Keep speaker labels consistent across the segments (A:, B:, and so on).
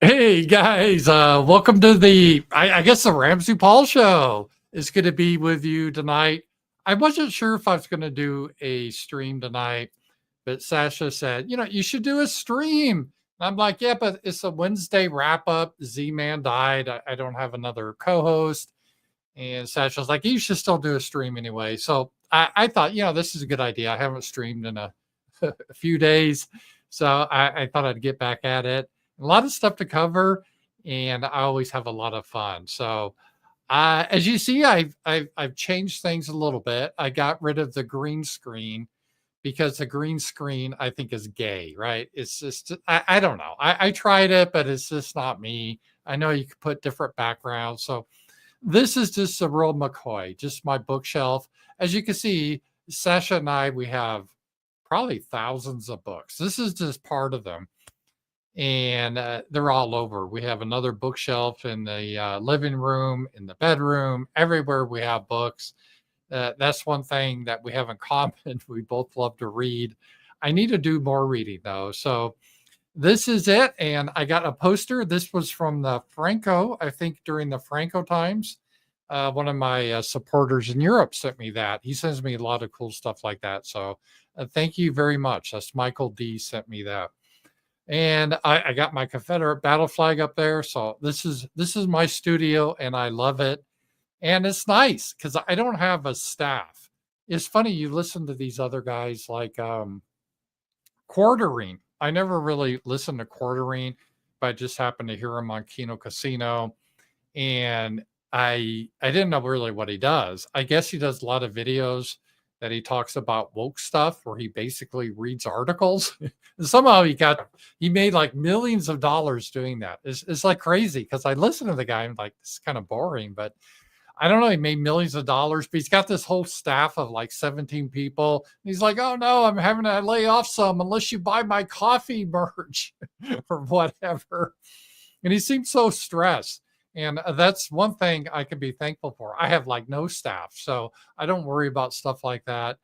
A: Hey guys, welcome to I guess the RAMZPAUL show is going to be with you tonight. I wasn't sure if I was going to do a stream tonight, but Sasha said, you should do a stream. And I'm like, yeah, but it's a Wednesday wrap up. Z-Man died. I don't have another co-host. And Sasha's like, you should still do a stream anyway. So I thought, this is a good idea. I haven't streamed in a few days. So I thought I'd get back at it. A lot of stuff to cover, and I always have a lot of fun. So as you see, I've changed things a little bit. I got rid of the green screen because the green screen I think is gay, right? It's just I don't know. I tried it, but it's just not me. I know you could put different backgrounds. So this is just a real McCoy, just my bookshelf. As you can see, Sasha and I, we have probably thousands of books. This is just part of them. And they're all over. We have another bookshelf in the living room, in the bedroom, everywhere we have books. That's one thing that we have in common. We both love to read. I need to do more reading though. So this is it. And I got a poster. This was from the Franco, I think during the Franco times. One of my supporters in Europe sent me that. He sends me a lot of cool stuff like that. So thank you very much. That's Michael D sent me that. And I got my Confederate battle flag up there. So this is my studio and I love it. And it's nice because I don't have a staff. It's funny, you listen to these other guys like Quartering. I never really listened to Quartering, but I just happened to hear him on Kino Casino. And I didn't know really what he does. I guess he does a lot of videos that he talks about woke stuff where he basically reads articles. And somehow he made like millions of dollars doing that. It's like crazy because I listen to the guy and I'm like, this is kind of boring, but I don't know. He made millions of dollars, but he's got this whole staff of like 17 people. He's like, oh no, I'm having to lay off some unless you buy my coffee merch or whatever. And he seems so stressed. And that's one thing I can be thankful for. I have like no staff, so I don't worry about stuff like that.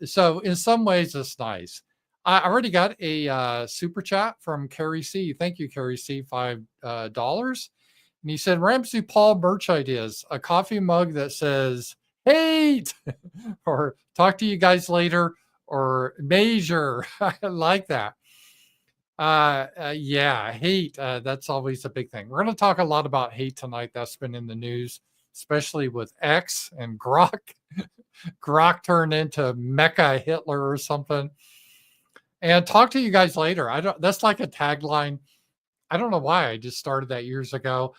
A: So in some ways, it's nice. I already got a super chat from Carrie C. Thank you, Carrie C. $5. And he said, Ramsey Paul merch ideas, a coffee mug that says, hate, or talk to you guys later, or measure. I like that. Yeah, hate. That's always a big thing. We're going to talk a lot about hate tonight. That's been in the news, especially with X and Grok. Grok turned into Mecha Hitler or something. And talk to you guys later. That's like a tagline. I don't know why I just started that years ago.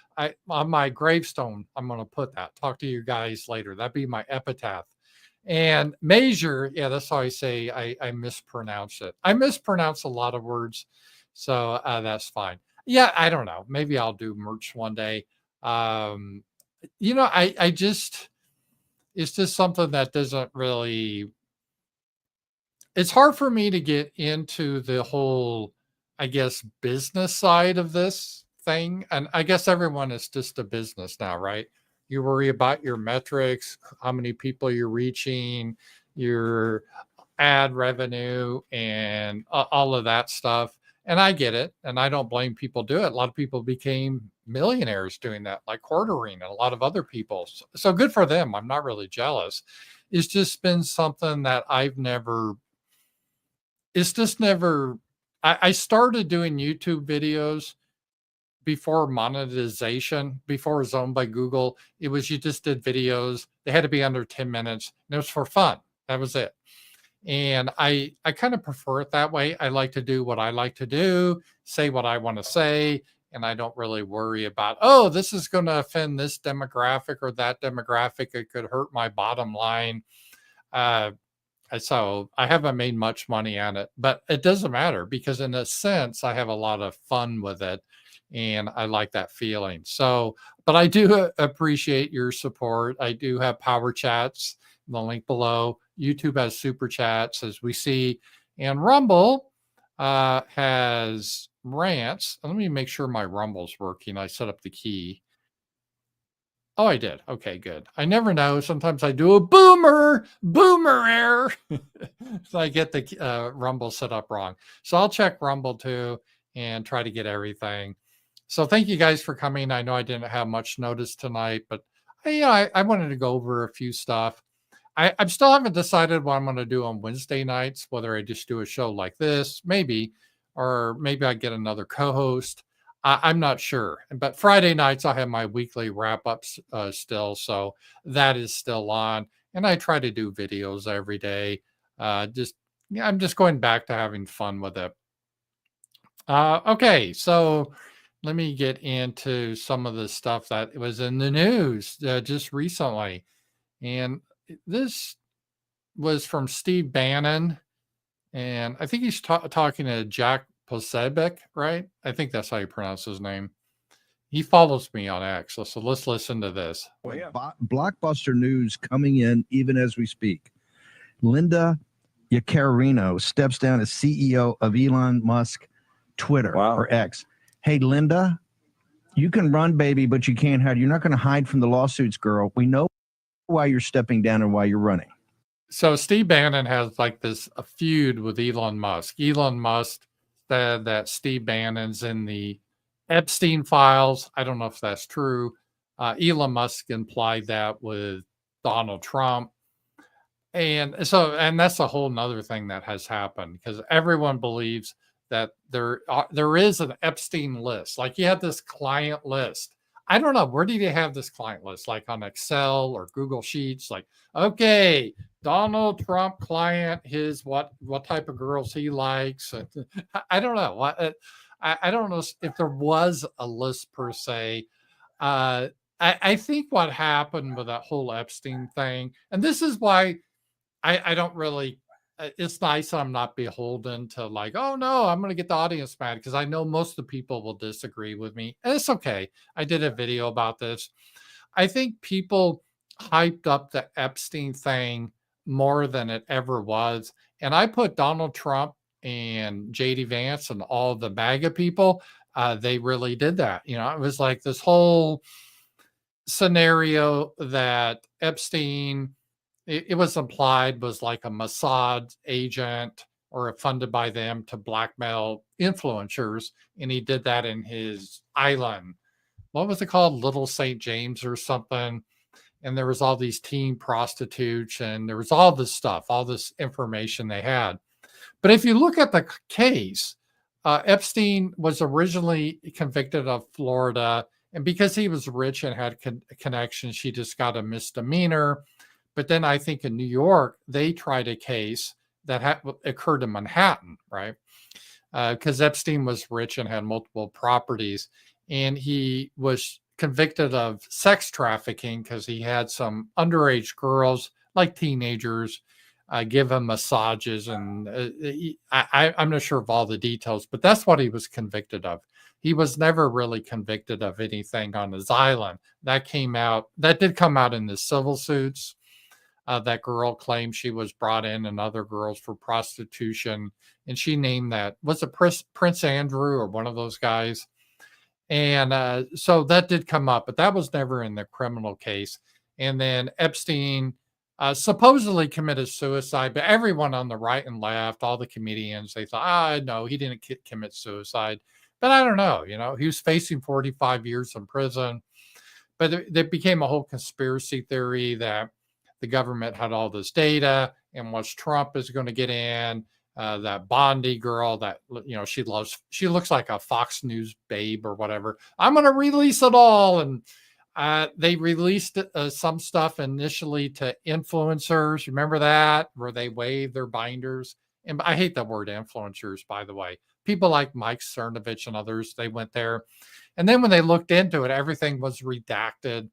A: On my gravestone, I'm going to put that. Talk to you guys later. That'd be my epitaph. And measure, yeah, that's how I say I mispronounce it. I mispronounce a lot of words, so that's fine. Yeah, I don't know. Maybe I'll do merch one day. I just it's just something that doesn't really. It's hard for me to get into the whole, I guess, business side of this thing, and I guess everyone is just a business now, right? You worry about your metrics, how many people you're reaching, your ad revenue, and all of that stuff. And I get it, and I don't blame people do it. A lot of people became millionaires doing that, like Quartering and a lot of other people. So good for them. I'm not really jealous. It's just been something that I've never. It's just never. I started doing YouTube videos before monetization, before it was owned by Google. It was you just did videos. They had to be under 10 minutes. And it was for fun. That was it. And I kind of prefer it that way. I like to do what I like to do, say what I want to say, and I don't really worry about, oh, this is going to offend this demographic or that demographic. It could hurt my bottom line. So I haven't made much money on it, but it doesn't matter because in a sense, I have a lot of fun with it and I like that feeling. So, but I do appreciate your support. I do have Powerchats, the link below. YouTube has super chats as we see, and Rumble has rants. Let me make sure my Rumble's working. I set up the key. Oh, I did. Okay, good. I never know. Sometimes I do a boomer error. So I get the Rumble set up wrong. So I'll check Rumble too and try to get everything. So thank you guys for coming. I know I didn't have much notice tonight, but I wanted to go over a few stuff. I still haven't decided what I'm going to do on Wednesday nights, whether I just do a show like this, maybe, or maybe I get another co-host. I'm not sure. But Friday nights, I have my weekly wrap-ups still, so that is still on. And I try to do videos every day. I'm just going back to having fun with it. Okay, so let me get into some of the stuff that was in the news just recently. And this was from Steve Bannon, and I think he's talking to Jack Posobiec, right? I think that's how you pronounce his name. He follows me on X, so let's listen to this.
B: Blockbuster news coming in even as we speak. Linda Yaccarino steps down as CEO of Elon Musk Twitter or X. Hey, Linda, you can run, baby, but you can't hide. You're not going to hide from the lawsuits, girl. We know why you're stepping down and why you're running.
A: So Steve Bannon has like a feud with Elon Musk. Elon Musk said that Steve Bannon's in the Epstein files. I don't know if that's true. Elon Musk implied that with Donald Trump. And that's a whole nother thing that has happened, because everyone believes that there is an Epstein list. Like, you have this client list. I don't know, where did he have this client list? Like on Excel or Google Sheets? Like, okay, Donald Trump client, what type of girls he likes. I don't know. I don't know if there was a list per se. I think what happened with that whole Epstein thing, and this is why I don't really, it's nice I'm not beholden to like, oh no, I'm going to get the audience mad, because I know most of the people will disagree with me. And it's okay. I did a video about this. I think people hyped up the Epstein thing more than it ever was. And I put Donald Trump and JD Vance and all the MAGA people, they really did that. It was like this whole scenario that Epstein, it was implied, was like a Mossad agent or funded by them to blackmail influencers. And he did that in his island. What was it called? Little St. James or something. And there was all these teen prostitutes, and there was all this stuff, all this information they had. But if you look at the case, Epstein was originally convicted of Florida. And because he was rich and had connections, she just got a misdemeanor. But then I think in New York, they tried a case that occurred in Manhattan, right? Because Epstein was rich and had multiple properties. And he was convicted of sex trafficking because he had some underage girls, like teenagers, give him massages. And I'm not sure of all the details, but that's what he was convicted of. He was never really convicted of anything on his island. That did come out in the civil suits. That girl claimed she was brought in and other girls for prostitution. And she named that, was it Prince Andrew or one of those guys? And so that did come up, but that was never in the criminal case. And then Epstein supposedly committed suicide, but everyone on the right and left, all the comedians, they thought, no, he didn't commit suicide. But I don't know, he was facing 45 years in prison. But there became a whole conspiracy theory that the government had all this data, and once Trump is going to get in, that Bondi girl that, she looks like a Fox News babe or whatever. I'm going to release it all. And they released some stuff initially to influencers. Remember that, where they waved their binders? And I hate the word influencers, by the way. People like Mike Cernovich and others, they went there. And then when they looked into it, everything was redacted.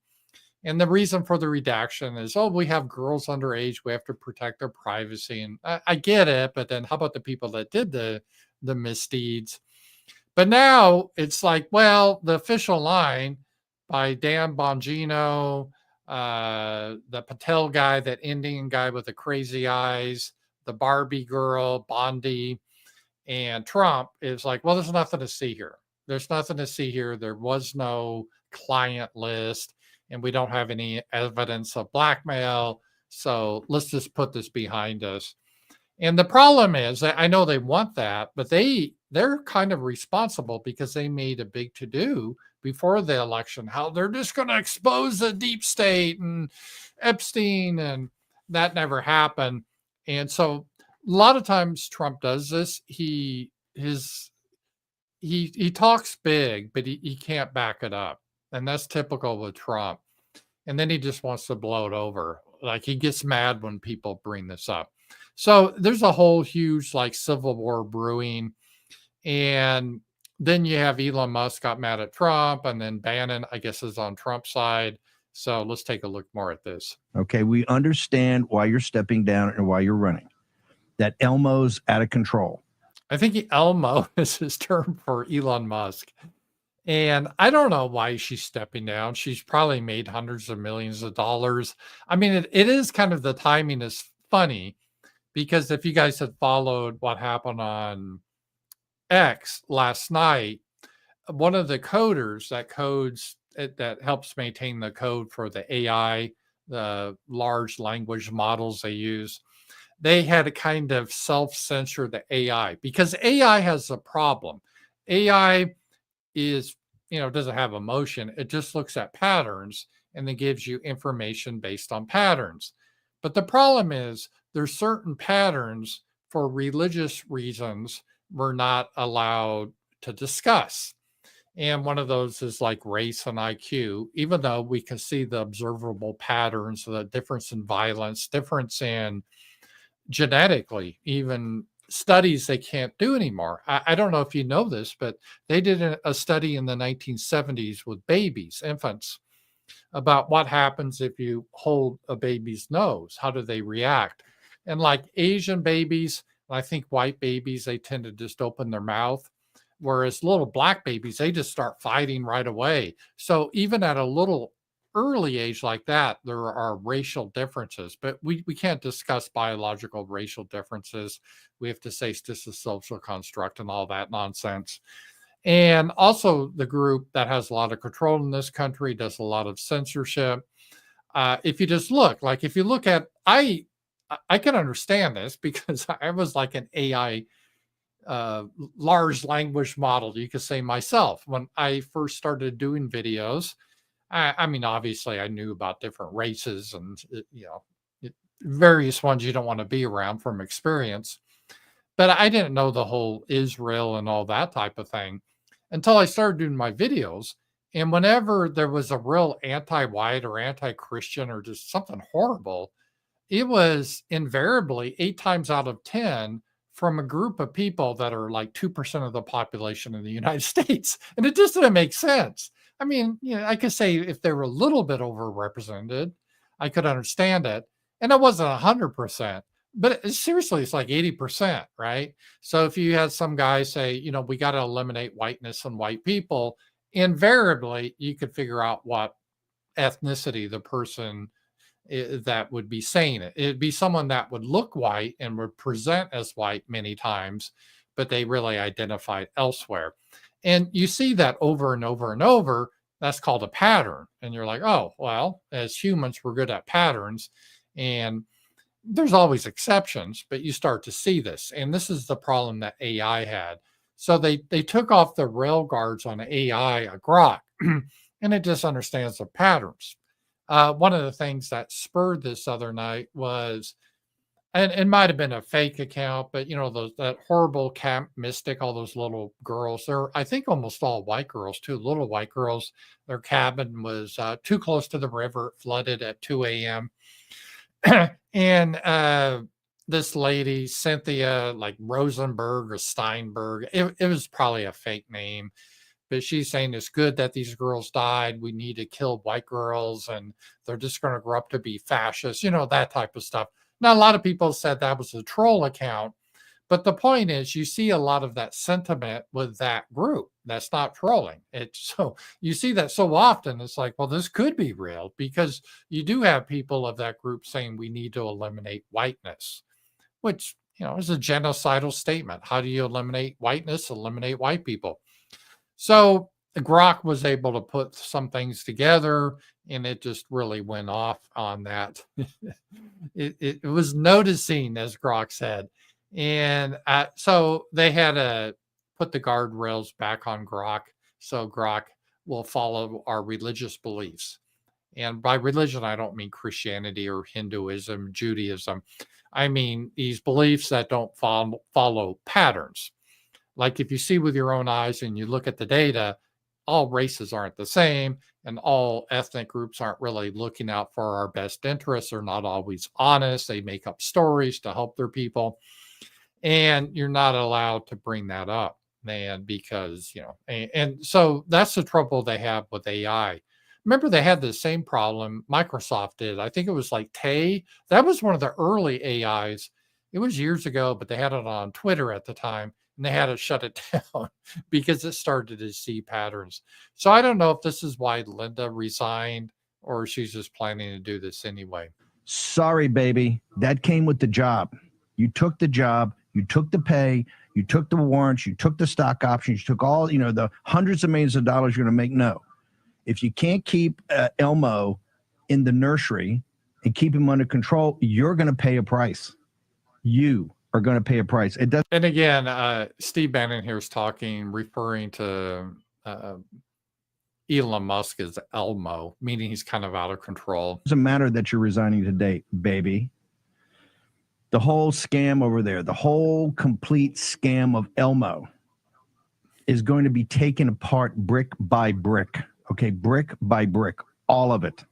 A: And the reason for the redaction is, we have girls underage. We have to protect their privacy. And I get it, but then how about the people that did the misdeeds? But now it's like, well, the official line by Dan Bongino, the Patel guy, that Indian guy with the crazy eyes, the Barbie girl, Bondi, and Trump is like, well, there's nothing to see here. There's nothing to see here. There was no client list, and we don't have any evidence of blackmail. So let's just put this behind us. And the problem is that I know they want that, but they they're kind of responsible because they made a big to-do before the election, how they're just going to expose the deep state and Epstein, and that never happened. And so a lot of times Trump does this. He talks big, but he can't back it up. And that's typical with Trump. And then he just wants to blow it over. Like, he gets mad when people bring this up. So there's a whole huge like civil war brewing. And then you have Elon Musk got mad at Trump, and then Bannon, I guess, is on Trump's side. So let's take a look more at this.
B: Okay, we understand why you're stepping down and why you're running. That Elmo's out of control.
A: I think Elmo is his term for Elon Musk. And I don't know why she's stepping down. She's probably made hundreds of millions of dollars. I mean, it is kind of, the timing is funny, because if you guys had followed what happened on X last night, one of the coders that codes, that helps maintain the code for the AI, the large language models they use, they had to kind of self-censor the AI, because AI has a problem. AI is, doesn't have emotion. It just looks at patterns and then gives you information based on patterns. But the problem is, there's certain patterns for religious reasons we're not allowed to discuss. And one of those is like race and IQ, even though we can see the observable patterns, the difference in violence, difference in genetically, even studies they can't do anymore. I don't know if you know this, but they did a study in the 1970s with babies, infants, about what happens if you hold a baby's nose. How do they react? And like Asian babies, I think white babies, they tend to just open their mouth. Whereas little black babies, they just start fighting right away. So even at a little early age like that, there are racial differences, but we can't discuss biological racial differences. We have to say it's just a social construct and all that nonsense. And also, the group that has a lot of control in this country does a lot of censorship. If you just look, like if you look at, I can understand this because I was like an AI large language model, you could say, myself. When I first started doing videos, I mean, obviously I knew about different races and, various ones you don't want to be around from experience. But I didn't know the whole Israel and all that type of thing until I started doing my videos. And whenever there was a real anti-white or anti-Christian or just something horrible, it was invariably 8 times out of 10 from a group of people that are like 2% of the population in the United States. And it just didn't make sense. I mean, I could say if they were a little bit overrepresented, I could understand it. And it wasn't 100%, but seriously, it's like 80%, right? So if you had some guy say, we got to eliminate whiteness and white people, invariably you could figure out what ethnicity the person that would be saying it. It'd be someone that would look white and would present as white many times, but they really identified elsewhere. And you see that over and over and over. That's called a pattern. And you're like, oh, well, as humans, we're good at patterns. And there's always exceptions, but you start to see this. And this is the problem that AI had. So they took off the rail guards on AI, Grok, and it just understands the patterns. One of the things that spurred this other night was, and it might have been a fake account, but that horrible Camp Mystic, all those little girls, they're, I think, almost all white girls too, little white girls. Their cabin was too close to the river, flooded at 2 a.m. And this lady, Cynthia, like Rosenberg or Steinberg, it was probably a fake name. But she's saying it's good that these girls died. We need to kill white girls and they're just going to grow up to be fascists, that type of stuff. Now, a lot of people said that was a troll account. But the point is, you see a lot of that sentiment with that group. That's not trolling. So you see that so often. It's like, well, this could be real, because you do have people of that group saying we need to eliminate whiteness, which, is a genocidal statement. How do you eliminate whiteness? Eliminate white people. So Grok was able to put some things together, and it just really went off on that. it was noticing, as Grok said. And so they had to put the guardrails back on Grok so Grok will follow our religious beliefs. And by religion, I don't mean Christianity or Hinduism, Judaism. I mean these beliefs that don't follow patterns. Like if you see with your own eyes and you look at the data, all races aren't the same and all ethnic groups aren't really looking out for our best interests. They're not always honest. They make up stories to help their people. And you're not allowed to bring that up, man, because, and so that's the trouble they have with AI. Remember, they had the same problem Microsoft did. I think it was like Tay. That was one of the early AIs. It was years ago, but they had it on Twitter at the time, and they had to shut it down because it started to see patterns. So I don't know if this is why Linda resigned or she's just planning to do this anyway.
B: Sorry, baby. That came with the job. You took the job. You took the pay. You took the warrants. You took the stock options. You took all, the hundreds of millions of dollars you're going to make. No. If you can't keep Elmo in the nursery and keep him under control, you're going to pay a price. You are going to pay a price. It does.
A: And again, Steve Bannon here is referring to Elon Musk as Elmo, meaning he's kind of out of control.
B: Doesn't matter that you're resigning today, baby. The whole scam over there, the whole complete scam of Elmo is going to be taken apart brick by brick. Okay, brick by brick, all of it.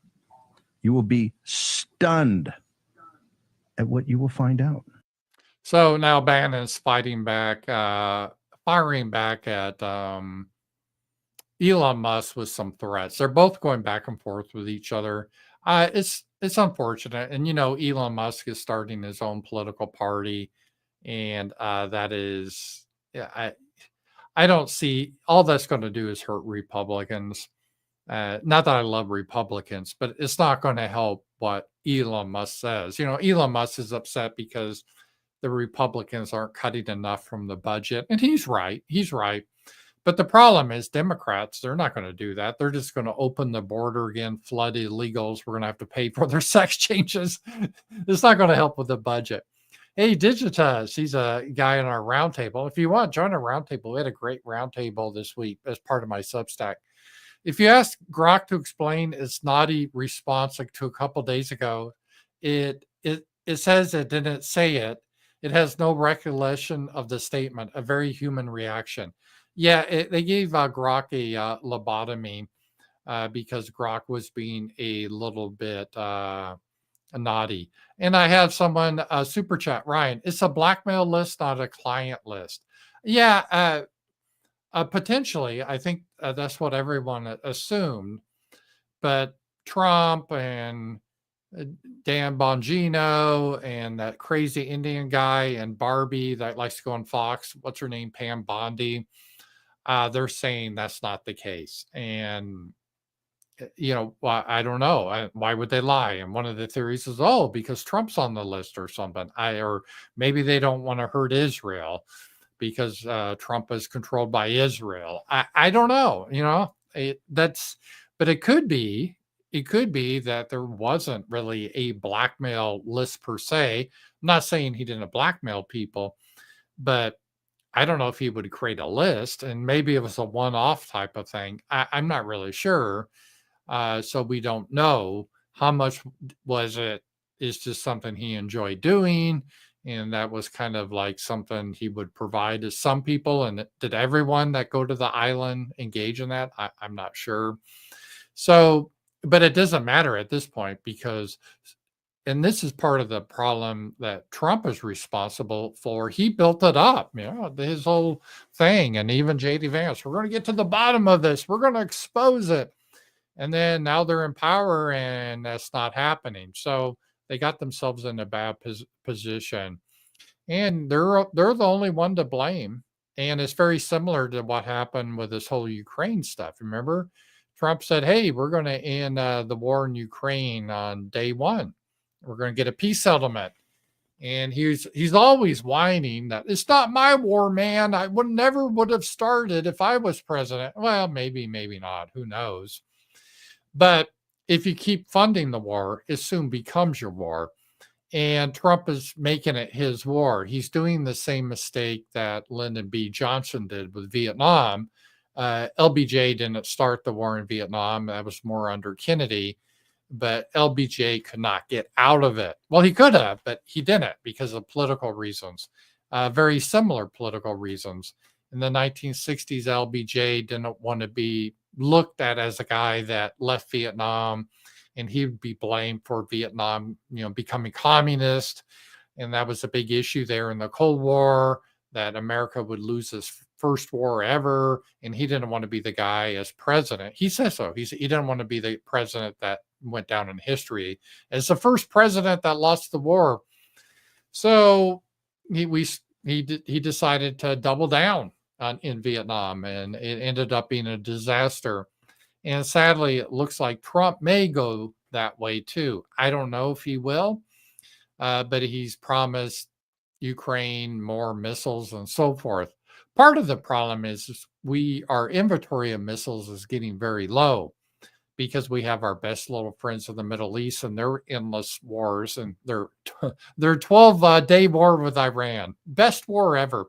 B: You will be stunned at what you will find out.
A: So now Bannon's firing back at Elon Musk with some threats. They're both going back and forth with each other. It's unfortunate, and Elon Musk is starting his own political party, and that is, I don't see all that's going to do is hurt Republicans. Not that I love Republicans, but it's not going to help what Elon Musk says. Elon Musk is upset because the Republicans aren't cutting enough from the budget. And he's right. He's right. But the problem is Democrats, they're not going to do that. They're just going to open the border again, flood illegals. We're going to have to pay for their sex changes. It's not going to help with the budget. Hey, Digitaz, he's a guy in our roundtable. If you want, join our roundtable. We had a great roundtable this week as part of my Substack. If you ask Grok to explain its naughty response to a couple days ago, it says it didn't say it. It has no recollection of the statement, a very human reaction. Yeah, they gave Grok a lobotomy because Grok was being a little bit naughty. And I have someone, super chat, Ryan, it's a blackmail list, not a client list. Yeah, potentially, I think that's what everyone assumed. But Trump and Dan Bongino and that crazy Indian guy and Barbie that likes to go on Fox, what's her name, Pam Bondi, they're saying that's not the case. And, I don't know. Why would they lie? And one of the theories is, because Trump's on the list or something. Or maybe they don't want to hurt Israel because Trump is controlled by Israel. I don't know, but it could be that there wasn't really a blackmail list per se. I'm not saying he didn't blackmail people, but I don't know if he would create a list, and maybe it was a one-off type of thing. I'm not really sure. So we don't know how much was it is just something he enjoyed doing. And that was kind of like something he would provide to some people. And did everyone that go to the island engage in that? I'm not sure. So, but it doesn't matter at this point because, and this is part of the problem that Trump is responsible for. He built it up, his whole thing. And even JD Vance, we're going to get to the bottom of this. We're going to expose it. And then now they're in power and that's not happening. So they got themselves in a bad position, and they're the only one to blame. And it's very similar to what happened with this whole Ukraine stuff. Remember, Trump said, "Hey, we're going to end the war in Ukraine on day one. We're going to get a peace settlement." And he's always whining that it's not my war, man. I never would have started if I was president. Well, maybe not. Who knows? But if you keep funding the war, it soon becomes your war. And Trump is making it his war. He's doing the same mistake that Lyndon B. Johnson did with Vietnam. LBJ didn't start the war in Vietnam. That was more under Kennedy, but LBJ could not get out of it. Well, he could have, but he didn't because of political reasons, very similar political reasons. In the 1960s, LBJ didn't want to be looked at as a guy that left Vietnam, and he would be blamed for Vietnam, becoming communist. And that was a big issue there in the Cold War, that America would lose his first war ever. And he didn't want to be the guy as president. He says so. He didn't want to be the president that went down in history as the first president that lost the war. So he decided to double down in Vietnam, and it ended up being a disaster. And sadly, it looks like Trump may go that way too. I don't know if he will, but he's promised Ukraine more missiles and so forth. Part of the problem is our inventory of missiles is getting very low because we have our best little friends in the Middle East and their endless wars, and their 12-day war with Iran, best war ever.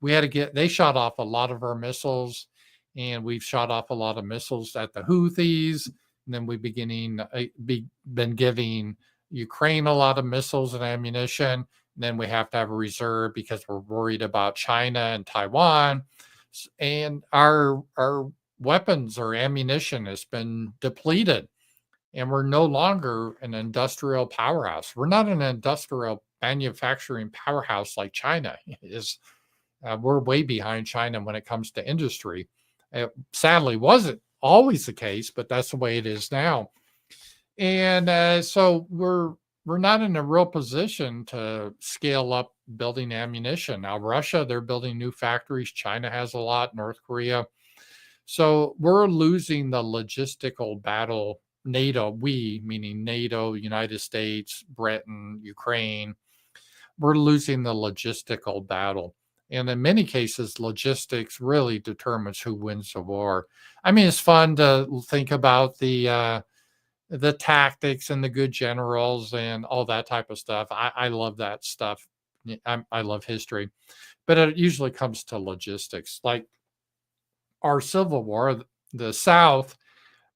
A: They shot off a lot of our missiles, and we've shot off a lot of missiles at the Houthis. And then we've been giving Ukraine a lot of missiles and ammunition. And then we have to have a reserve because we're worried about China and Taiwan. And our weapons or ammunition has been depleted, and we're no longer an industrial powerhouse. We're not an industrial manufacturing powerhouse like China is. We're way behind China when it comes to industry. It sadly wasn't always the case, but that's the way it is now. And so we're not in a real position to scale up building ammunition. Now, Russia, they're building new factories. China has a lot, North Korea. So we're losing the logistical battle. NATO, meaning NATO, United States, Britain, Ukraine, we're losing the logistical battle. And in many cases, logistics really determines who wins the war. I mean, it's fun to think about the tactics and the good generals and all that type of stuff. I love that stuff. I love history, but it usually comes to logistics. Like our Civil War, the South,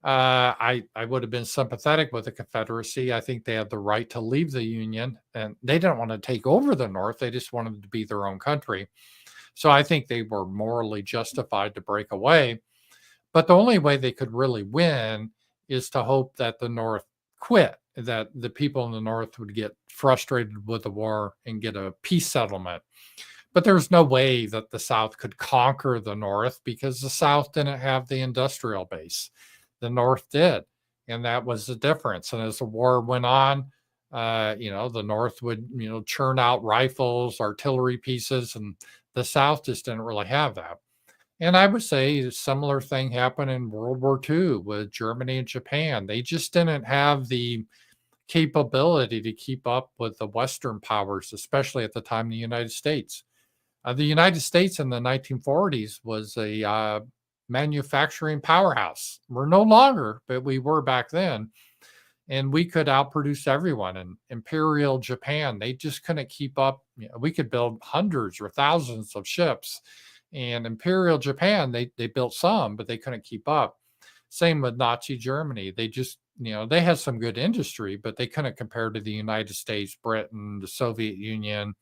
A: I would have been sympathetic with the Confederacy. I think they had the right to leave the Union, and they didn't want to take over the North. They just wanted to be their own country. So I think they were morally justified to break away. But the only way they could really win is to hope that the North quit, that the people in the North would get frustrated with the war and get a peace settlement. But there's no way that the South could conquer the North because the South didn't have the industrial base. The North did, and that was the difference. And as the war went on, the North would, churn out rifles, artillery pieces, and the South just didn't really have that. And I would say a similar thing happened in World War II with Germany and Japan. They just didn't have the capability to keep up with the Western powers, especially at the time the United States. The United States in the 1940s was a manufacturing powerhouse. We're no longer, but we were back then. And we could outproduce everyone. And Imperial Japan, they just couldn't keep up. We could build hundreds or thousands of ships. And Imperial Japan, they built some, but they couldn't keep up. Same with Nazi Germany. They just, they had some good industry, but they couldn't compare to the United States, Britain, the Soviet Union.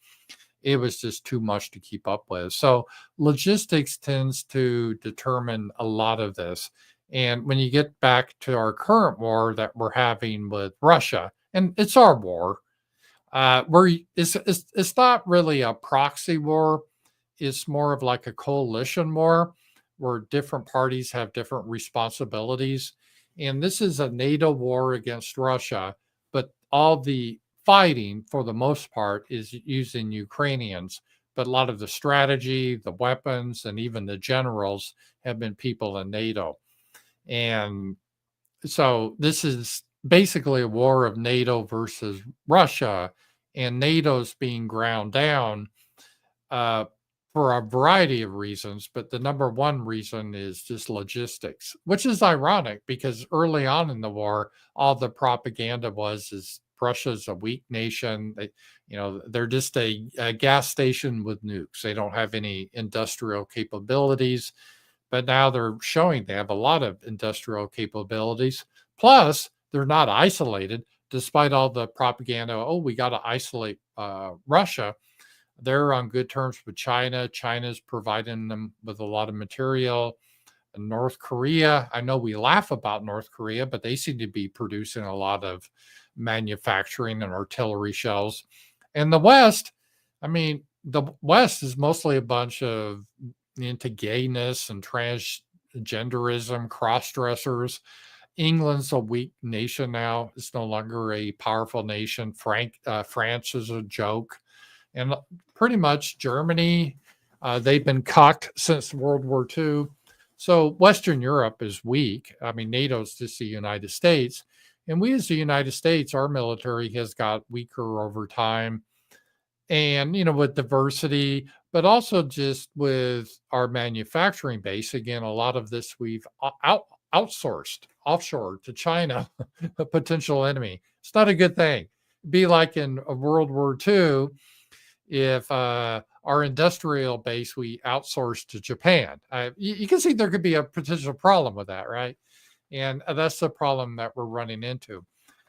A: It was just too much to keep up with. So logistics tends to determine a lot of this. And when you get back to our current war that we're having with Russia, and it's our war, it's not really a proxy war. It's more of like a coalition war where different parties have different responsibilities. And this is a NATO war against Russia, but all the fighting, for the most part, is using Ukrainians. But a lot of the strategy, the weapons, and even the generals have been people in NATO. And so this is basically a war of NATO versus Russia, and NATO's being ground down for a variety of reasons. But the number one reason is just logistics, which is ironic because early on in the war, all the propaganda is Russia's a weak nation. They're just a gas station with nukes. They don't have any industrial capabilities, but now they're showing they have a lot of industrial capabilities. Plus, they're not isolated, despite all the propaganda. Oh, we got to isolate Russia. They're on good terms with China. China's providing them with a lot of material. And North Korea, I know we laugh about North Korea, but they seem to be producing a lot of manufacturing and artillery shells. And the West, the West is mostly a bunch of into gayness and transgenderism, cross-dressers. England's a weak nation now. It's no longer a powerful nation. France is a joke. And pretty much Germany, they've been cucked since World War II. So Western Europe is weak. NATO's just the United States. And we as the United States, our military has got weaker over time. And, with diversity, but also just with our manufacturing base. Again, a lot of this we've outsourced offshore to China, a potential enemy. It's not a good thing. It'd be like in World War II, if our industrial base we outsourced to Japan. You can see there could be a potential problem with that, right? And that's the problem that we're running into.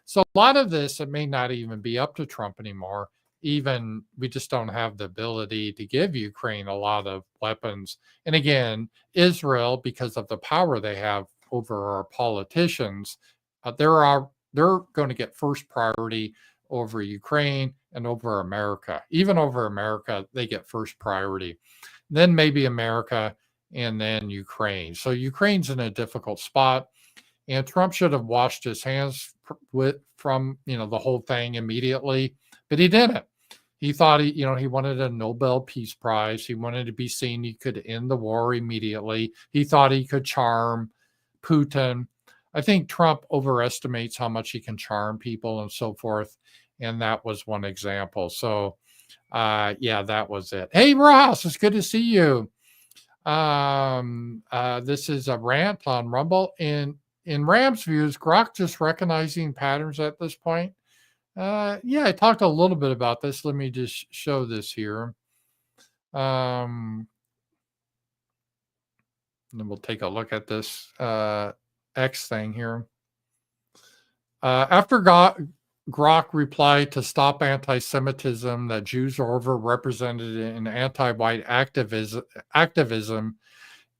A: So a lot of this, it may not even be up to Trump anymore. Even we just don't have the ability to give Ukraine a lot of weapons. And again, Israel, because of the power they have over our politicians, they're going to get first priority over Ukraine and over America. Even over America, they get first priority. Then maybe America and then Ukraine. So Ukraine's in a difficult spot. And Trump should have washed his hands from the whole thing immediately, but he didn't. He thought he wanted a Nobel Peace Prize. He wanted to be seen he could end the war immediately. He thought he could charm Putin. I think Trump overestimates how much he can charm people and so forth. And that was one example. So, that was it. Hey, Ross, it's good to see you. This is a rant on Rumble. In Ram's views, Grok just recognizing patterns at this point. I talked a little bit about this. Let me just show this here. And then we'll take a look at this X thing here. After Grok replied to stop anti-Semitism, that Jews are overrepresented in anti-white activism,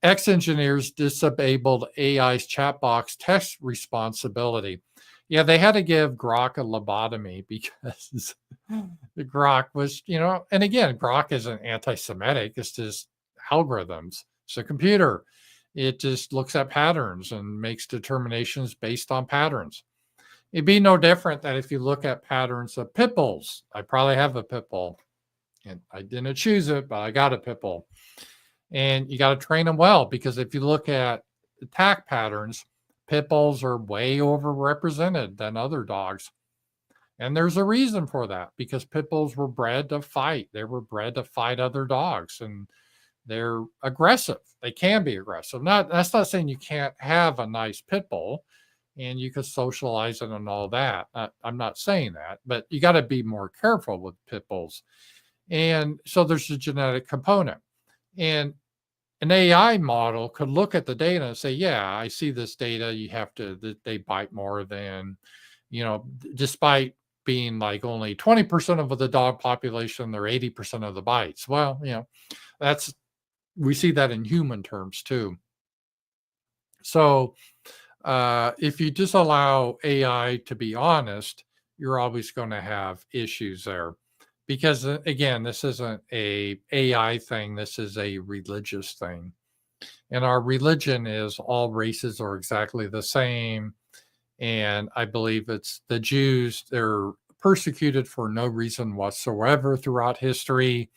A: X-engineers disabled AI's chat box text responsibility. Yeah, they had to give Grok a lobotomy because the Grok was, and again, Grok isn't anti-Semitic. It's just algorithms. It's a computer. It just looks at patterns and makes determinations based on patterns. It'd be no different than if you look at patterns of pit bulls. I probably have a pit bull, and I didn't choose it, but I got a pit bull. And you got to train them well, because if you look at attack patterns, pit bulls are way overrepresented than other dogs. And there's a reason for that, because pit bulls were bred to fight. They were bred to fight other dogs, and they're aggressive. They can be aggressive. That's not saying you can't have a nice pit bull and you could socialize it and all that. I'm not saying that, but you got to be more careful with pit bulls. And so there's a genetic component. And an AI model could look at the data and say, yeah, I see this data. They bite more than, despite being like only 20% of the dog population, they're 80% of the bites. Well, we see that in human terms too. So if you just allow AI to be honest, you're always going to have issues there. Because again, this isn't a AI thing. This is a religious thing. And our religion is all races are exactly the same. And I believe it's the Jews, they're persecuted for no reason whatsoever throughout history.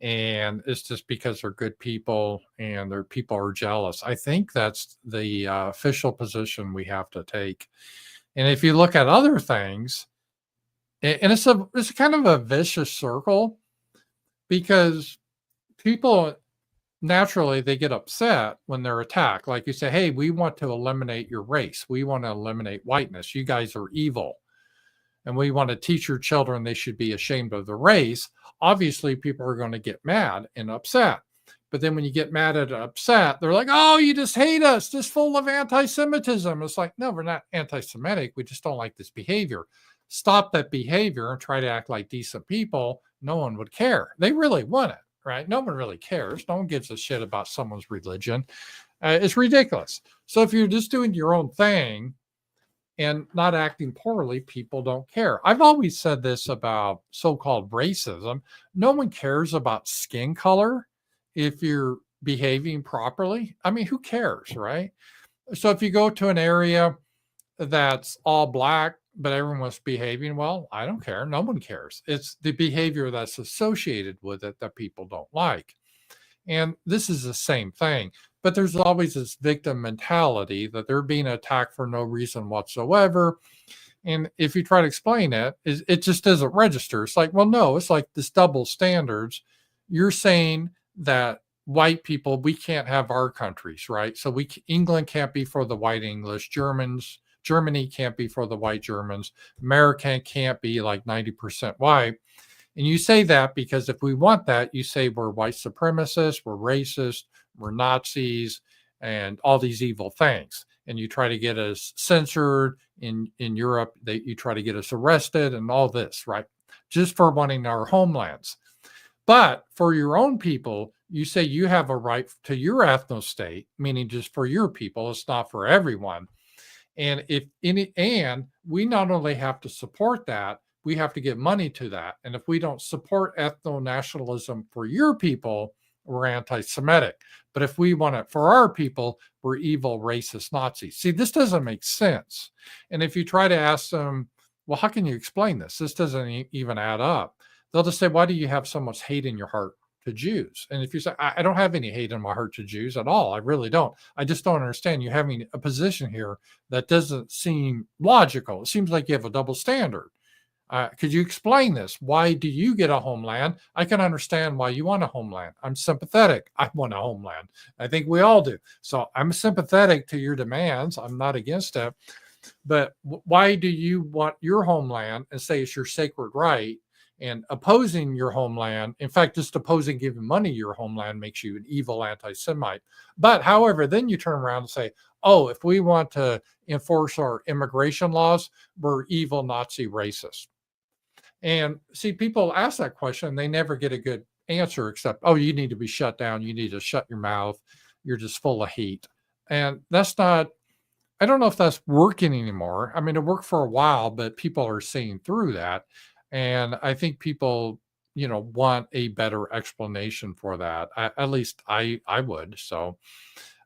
A: And it's just because they're good people and their people are jealous. I think that's the official position we have to take. And if you look at other things, and it's a kind of a vicious circle, because people naturally they get upset when they're attacked. Like you say, hey, we want to eliminate your race. We want to eliminate whiteness. You guys are evil. and we want to teach your children they should be ashamed of the race, obviously people are going to get mad and upset. But then when you get mad and upset, they're like, oh, you just hate us, just full of anti-Semitism. It's like, no, we're not anti-Semitic. We just don't like this behavior. Stop that behavior and try to act like decent people. No one would care. They really wouldn't, right? No one really cares. No one gives a shit about someone's religion. It's ridiculous. So if you're just doing your own thing and not acting poorly, people don't care. I've always said this about so-called racism. No one cares about skin color if you're behaving properly. I mean, who cares, right? So if you go to an area that's all black, but everyone's behaving well, I don't care. No one cares. It's the behavior that's associated with it that people don't like. And this is the same thing. But there's always this victim mentality that they're being attacked for no reason whatsoever. And if you try to explain it, it just doesn't register. It's like, well, no, it's like this double standards. You're saying that white people, we can't have our countries, right? So England can't be for the white English, Germany can't be for the white Germans, America can't be like 90% white. And you say that because if we want that, you say we're white supremacists, we're racist, we're Nazis, and all these evil things. And you try to get us censored in Europe, you try to get us arrested and all this, right? Just for wanting our homelands. But for your own people, you say you have a right to your ethno state, meaning just for your people, it's not for everyone. And we not only have to support that, we have to give money to that. And if we don't support ethno-nationalism for your people, we're anti-Semitic. But if we want it for our people, we're evil, racist Nazis. See, this doesn't make sense. And if you try to ask them, well, how can you explain this? This doesn't even add up. They'll just say, why do you have so much hate in your heart to Jews? And if you say, I don't have any hate in my heart to Jews at all, I really don't. I just don't understand you having a position here that doesn't seem logical. It seems like you have a double standard. Could you explain this? Why do you get a homeland? I can understand why you want a homeland. I'm sympathetic. I want a homeland. I think we all do. So I'm sympathetic to your demands. I'm not against it. But why do you want your homeland and say it's your sacred right? And opposing your homeland, in fact, just opposing giving money to your homeland makes you an evil anti-Semite. But however, then you turn around and say, oh, if we want to enforce our immigration laws, we're evil Nazi racists. And see, people ask that question, they never get a good answer except, oh, you need to be shut down. You need to shut your mouth. You're just full of hate. And that's not, I don't know if that's working anymore. I mean, it worked for a while, but people are seeing through that. And I think people, want a better explanation for that. At least I would. So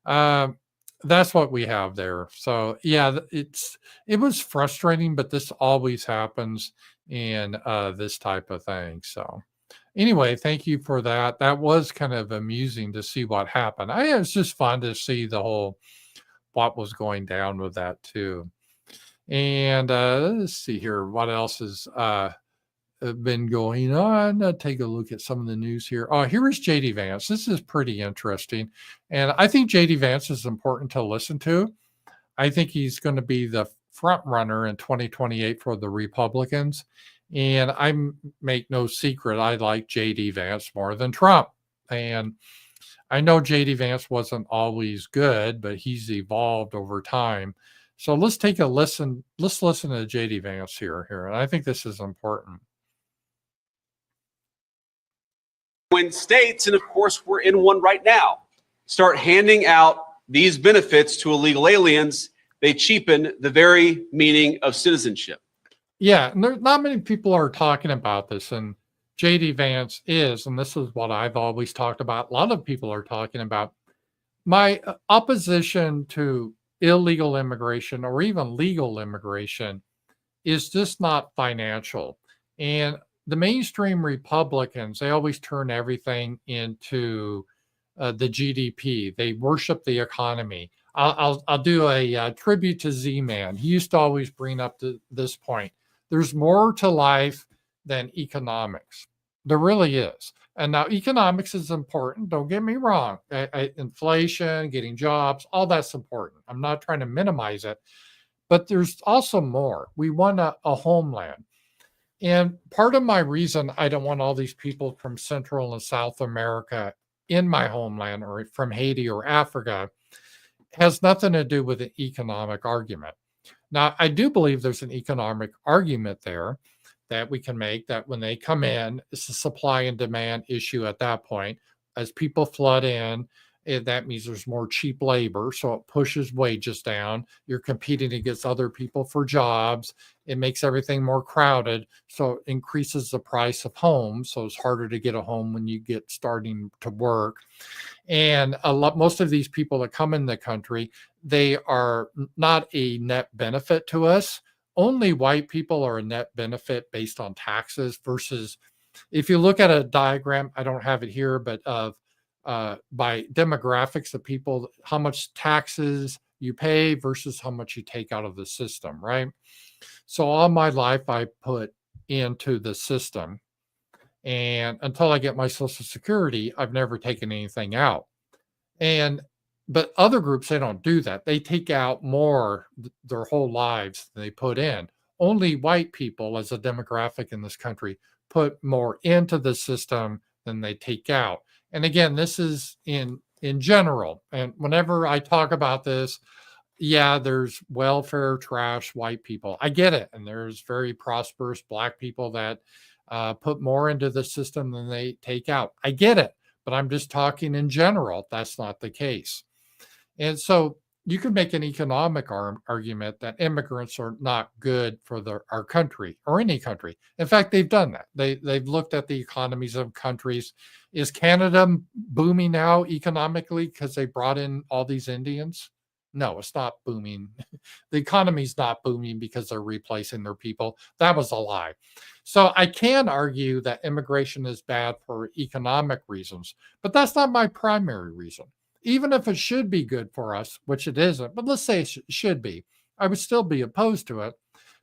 A: that's what we have there. So yeah, it was frustrating, but this always happens in this type of thing. So anyway, thank you for that. That was kind of amusing to see what happened. It was just fun to see what was going down with that too. And let's see here. What else has been going on? Take a look at some of the news here. Oh, here is JD Vance. This is pretty interesting. And I think JD Vance is important to listen to. I think he's going to be the front runner in 2028 for the Republicans. And I make no secret, I like JD Vance more than Trump. And I know JD Vance wasn't always good, but he's evolved over time. So let's take a listen. Let's listen to JD Vance here. And I think this is important.
C: When states, and of course we're in one right now, start handing out these benefits to illegal aliens, they cheapen the very meaning of citizenship.
A: Yeah, and there's not many people are talking about this, and JD Vance is, and this is what I've always talked about. A lot of people are talking about my opposition to illegal immigration or even legal immigration is just not financial. And the mainstream Republicans, they always turn everything into the GDP. They worship the economy. I'll do a tribute to Z-Man. He used to always bring up this point. There's more to life than economics. There really is. And now economics is important. Don't get me wrong. Inflation, getting jobs, all that's important. I'm not trying to minimize it. But there's also more. We want a homeland. And part of my reason I don't want all these people from Central and South America in my homeland or from Haiti or Africa has nothing to do with an economic argument. Now, I do believe there's an economic argument there that we can make that when they come in, it's a supply and demand issue at that point. As people flood in, that means there's more cheap labor. So it pushes wages down. You're competing against other people for jobs. It makes everything more crowded. So it increases the price of homes. So it's harder to get a home when you get starting to work. And most of these people that come in the country, they are not a net benefit to us. Only white people are a net benefit based on taxes versus if you look at a diagram, I don't have it here, but of by demographics of people, how much taxes you pay versus how much you take out of the system, right? So all my life I put into the system. And until I get my Social Security, I've never taken anything out. But other groups, they don't do that. They take out more their whole lives than they put in. Only white people as a demographic in this country put more into the system than they take out. And again, this is in general. And whenever I talk about this, yeah, there's welfare trash white people. I get it. And there's very prosperous black people that put more into the system than they take out. I get it. But I'm just talking in general. That's not the case. And so you can make an economic argument that immigrants are not good for our country or any country. In fact, they've done that. They've looked at the economies of countries. Is Canada booming now economically because they brought in all these Indians? No, it's not booming. The economy's not booming because they're replacing their people. That was a lie. So I can argue that immigration is bad for economic reasons, but that's not my primary reason. Even if it should be good for us, which it isn't, but let's say it should be, I would still be opposed to it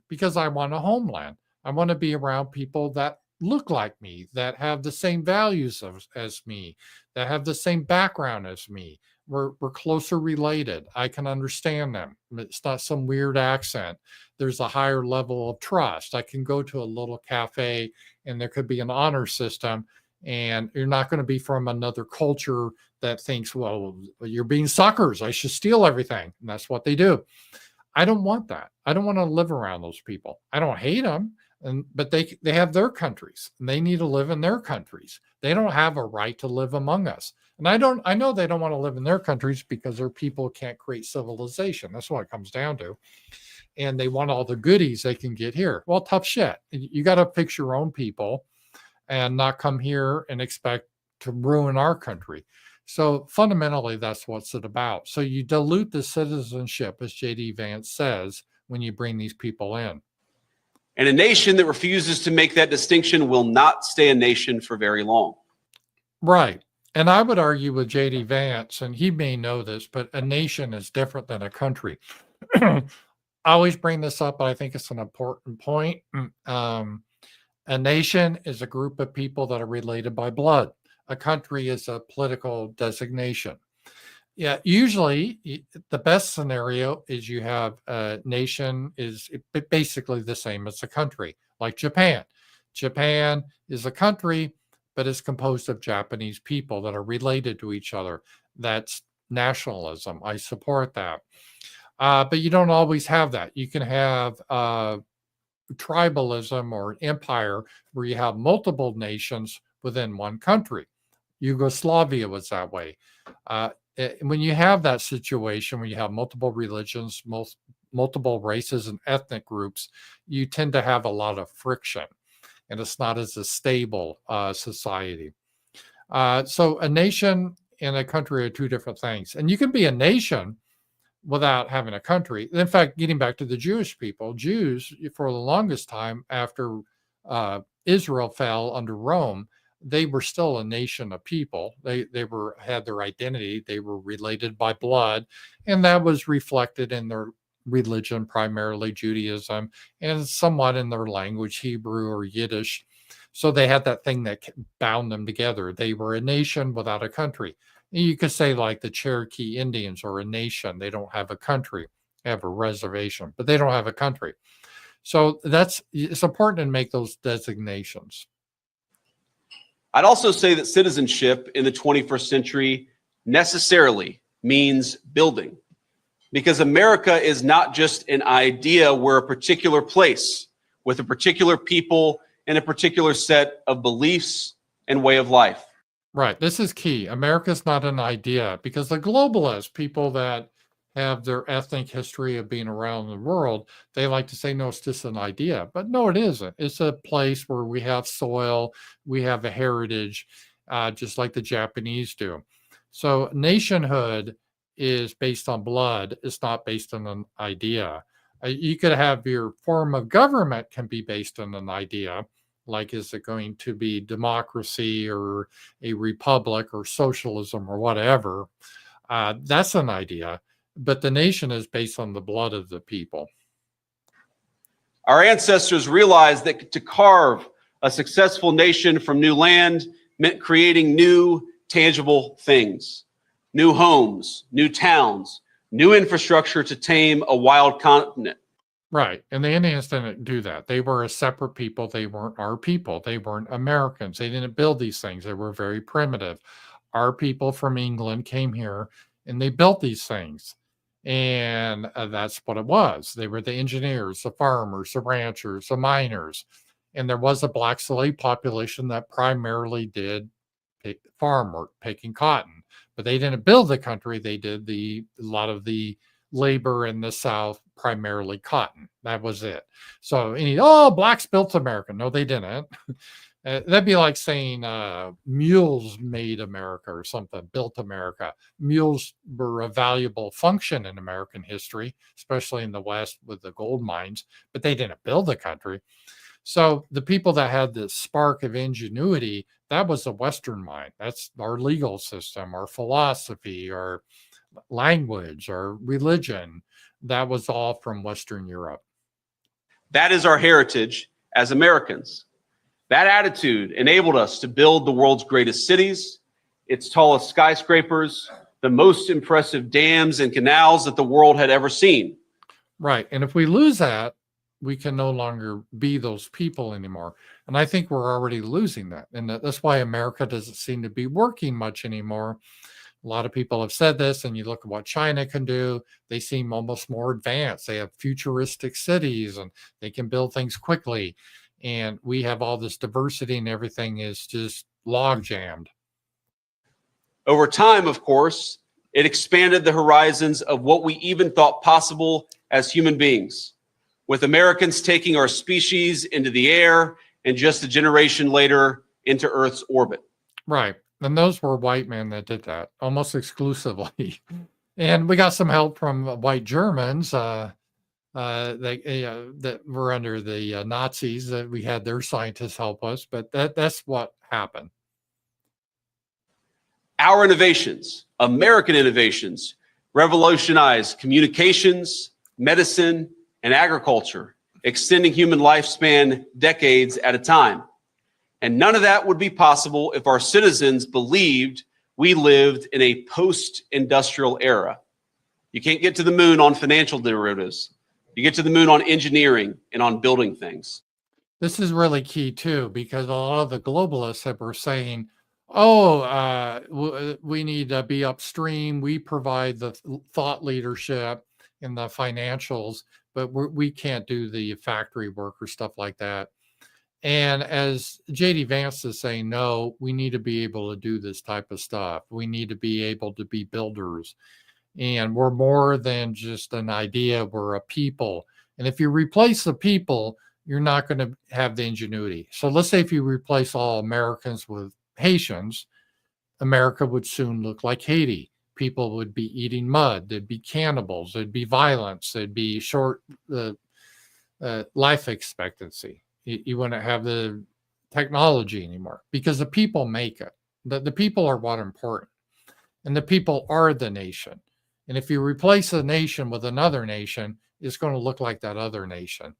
A: because I want a homeland. I want to be around people that look like me, that have the same values as me, that have the same background as me. We're closer related. I can understand them. It's not some weird accent. There's a higher level of trust. I can go to a little cafe and there could be an honor system, and you're not going to be from another culture that thinks, well, you're being suckers. I should steal everything. And that's what they do. I don't want that. I don't want to live around those people. I don't hate them, but they have their countries and they need to live in their countries. They don't have a right to live among us. And I know they don't want to live in their countries because their people can't create civilization. That's what it comes down to. And they want all the goodies they can get here. Well, tough shit. You got to fix your own people and not come here and expect to ruin our country. So fundamentally, that's what's it about. So you dilute the citizenship, as J.D. Vance says, when you bring these people in.
C: And a nation that refuses to make that distinction will not stay a nation for very long.
A: Right. And I would argue with J.D. Vance, and he may know this, but a nation is different than a country. I always bring this up, but I think it's an important point. A nation is a group of people that are related by blood. A country is a political designation. Yeah, usually the best scenario is you have a nation is basically the same as a country, like Japan. Japan is a country, but it's composed of Japanese people that are related to each other. That's nationalism. I support that. But you don't always have that. You can have tribalism or an empire where you have multiple nations within one country. Yugoslavia was that way. When you have that situation, when you have multiple religions, multiple races and ethnic groups, you tend to have a lot of friction, and it's not as a stable society. So a nation and a country are two different things. And you can be a nation without having a country. In fact, getting back to the Jewish people, Jews, for the longest time after Israel fell under Rome, they were still a nation of people. They had their identity. They were related by blood, and that was reflected in their religion, primarily Judaism, and somewhat in their language, Hebrew or Yiddish. So they had that thing that bound them together. They were a nation without a country. You could say like the Cherokee Indians are a nation. They don't have a country. They have a reservation, but they don't have a country. So it's important to make those designations.
C: I'd also say that citizenship in the 21st century necessarily means building, because America is not just an idea. We're a particular place with a particular people and a particular set of beliefs and way of life.
A: Right. This is key. America's not an idea, because the globalists, people that have their ethnic history of being around the world, they like to say, no, it's just an idea. But no, it isn't. It's a place where we have soil, we have a heritage, just like the Japanese do. So nationhood is based on blood. It's not based on an idea. You could have your form of government can be based on an idea. Like, is it going to be democracy or a republic or socialism or whatever? That's an idea. But the nation is based on the blood of the people.
C: Our ancestors realized that to carve a successful nation from new land meant creating new, tangible things, new homes, new towns, new infrastructure to tame a wild continent.
A: Right. And the Indians didn't do that. They were a separate people. They weren't our people. They weren't Americans. They didn't build these things. They were very primitive. Our people from England came here and they built these things. And that's what it was. They were the engineers, the farmers, the ranchers, the miners. And there was a black slave population that primarily did farm work, picking cotton. But they didn't build the country. They did a lot of the labor in the South, primarily cotton. That was it. So, blacks built America. No, they didn't. That'd be like saying mules made America or something, built America. Mules were a valuable function in American history, especially in the West with the gold mines, but they didn't build the country. So the people that had this spark of ingenuity, that was the Western mind. That's our legal system, our philosophy, our language, our religion. That was all from Western Europe.
C: That is our heritage as Americans. That attitude enabled us to build the world's greatest cities, its tallest skyscrapers, the most impressive dams and canals that the world had ever seen.
A: Right. And if we lose that, we can no longer be those people anymore. And I think we're already losing that. And that's why America doesn't seem to be working much anymore. A lot of people have said this, and you look at what China can do, they seem almost more advanced. They have futuristic cities and they can build things quickly. And we have all this diversity and everything is just log jammed.
C: Over time, of course, it expanded the horizons of what we even thought possible as human beings, with Americans taking our species into the air and just a generation later into Earth's orbit.
A: Right. And those were white men that did that almost exclusively. And we got some help from white Germans that were under the Nazis, that we had their scientists help us, but that's what happened.
C: Our innovations, American innovations, revolutionized communications, medicine, and agriculture, extending human lifespan decades at a time. And none of that would be possible if our citizens believed we lived in a post-industrial era. You can't get to the moon on financial derivatives. You get to the moon on engineering and on building things.
A: This is really key too, because a lot of the globalists that were saying, we need to be upstream. We provide the thought leadership and the financials, but we can't do the factory work or stuff like that. And as JD Vance is saying, no, we need to be able to do this type of stuff. We need to be able to be builders. And we're more than just an idea. We're a people. And if you replace the people, you're not going to have the ingenuity. So let's say if you replace all Americans with Haitians, America would soon look like Haiti. People would be eating mud. There'd be cannibals. There'd be violence. There'd be short life expectancy. You wouldn't have the technology anymore because the people make it. The people are what important. And the people are the nation. And if you replace a nation with another nation, it's going to look like that other nation.